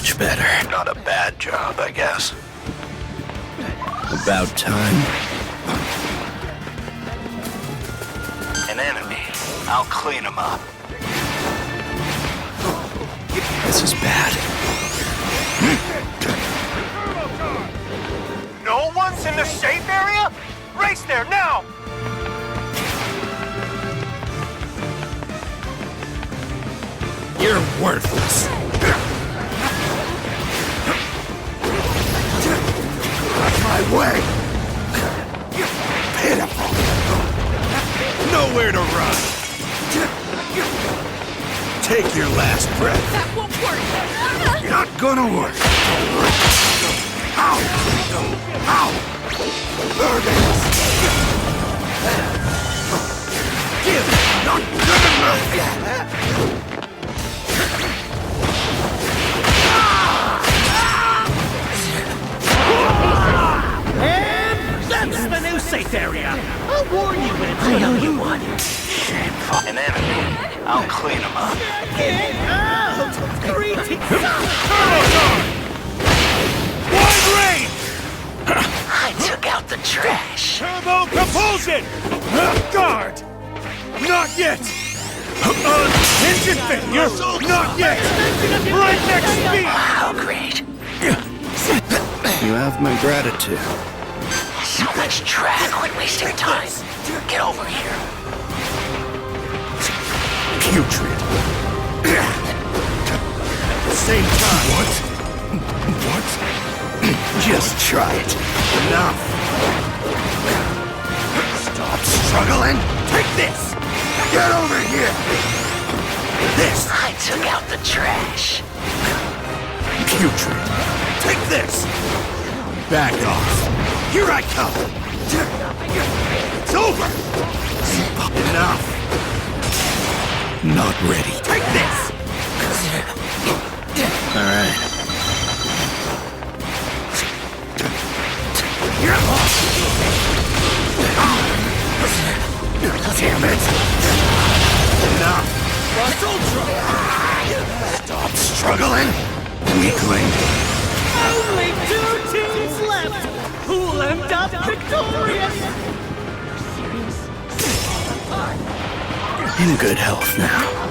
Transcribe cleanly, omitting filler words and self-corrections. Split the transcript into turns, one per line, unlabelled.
Much better.
Not a bad job, I guess.
About time.
An enemy. I'll clean him up.
This is bad.
No one's in the safe area? Race there, now!
You're worthless.
My way! Pitiful!
Nowhere to run. Take your last breath.
That won't work!
Not gonna work! Ow! Ow! Burdens! Give! Not good enough!
That's the new safe area! I'll warn you when it's
I owe you one.
Shameful. An enemy. I'll clean him up.
Get out! Greetings!
Wide range!
I took out the trash.
Turbo propulsion! Guard! Not yet! Engine failure! Not yet! Breakneck speed!
How great.
You have my gratitude.
So much track when wasting time. Get over here.
Putrid. At the same time. What? Just try it. Enough.
Stop struggling! Take this! Get over here! This!
I took out the trash.
Putrid.
Take this!
Back off.
Here I come! It's over!
Enough. Not ready.
Take this!
All right.
Damn it!
Enough.
Stop struggling! Weakling!
Only 2 teams left! Who'll end up victorious?
In good health now.